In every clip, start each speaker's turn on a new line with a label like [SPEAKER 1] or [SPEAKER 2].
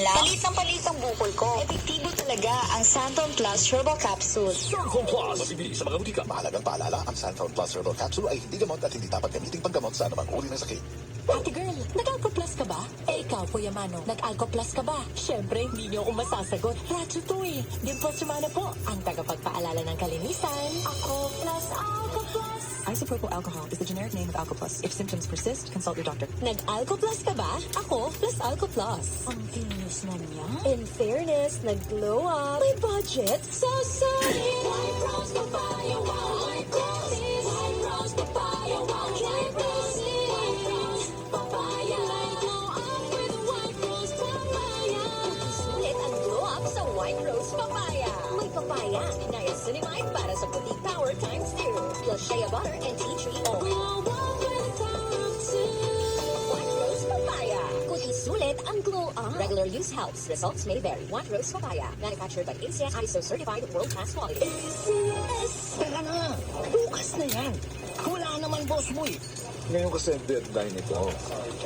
[SPEAKER 1] lang. Palit ang bukol ko. Epektibo talaga ang Santon Plus Herbal Capsule.
[SPEAKER 2] Santon Plus! Mabibili sa mga butika.
[SPEAKER 3] Mahalagang paalala, ang Santon Plus Herbal Capsule ay hindi gamot at hindi dapat gamiting panggamot sa anumang uri ng sakit.
[SPEAKER 4] Ate girl, nag-Alco Plus ka ba? Eh ikaw, Kuya Mano, nag-Alco Plus ka ba? Siyempre, hindi niyo ako masasagot. Radyo to eh. Dimples Sumana po, ang tagapagpaalala ng kalinisan. Ako plus Alco Plus.
[SPEAKER 5] Isopropyl alcohol is the generic name of Alco Plus. If symptoms persist, consult your doctor.
[SPEAKER 4] Nag-Alco Plus ka ba? Ako plus Alco Plus.
[SPEAKER 1] Ang kinis na niya.
[SPEAKER 4] In fairness, nag-glow up. May budget? So sorry. White Rose Papaya, wow. White Roses. White Rose Papaya, wow. White Roses. White Rose Papaya. Glow up with White Rose Papaya. Sulit ang glow up sa White Rose Papaya. May papaya, niacinamide para sa puti power times 2. Plus shea butter and tea tree oil. Glow up with power of 2. White Rose Papaya. Kuti sulit ang glow up. Regular use helps. Results may vary. White Rose Papaya. Manufactured by ACS ISO certified world-class quality.
[SPEAKER 2] Tara na! Bukas na yan! Wala naman boss mo eh!
[SPEAKER 3] Ngayon kasi ang deadline nito.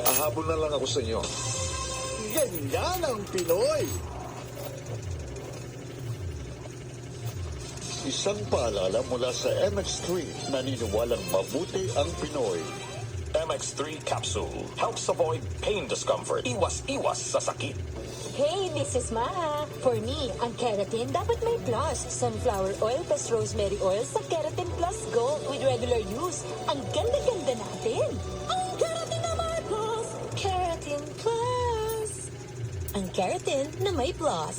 [SPEAKER 3] Ahabol na lang ako sa inyo.
[SPEAKER 2] Ganyan ang Pinoy!
[SPEAKER 6] Isang paalala mula sa MX3, naniniwalang mabuti ang Pinoy.
[SPEAKER 2] MX3 Capsule helps avoid pain discomfort. Iwas-iwas sa sakit.
[SPEAKER 4] Hey, this is Maha. For me, ang keratin dapat may plus. Sunflower oil plus rosemary oil sa Keratin Plus Go with regular use. Ang ganda-ganda natin. Ang keratin na may plus. Keratin Plus. Ang keratin na may plus.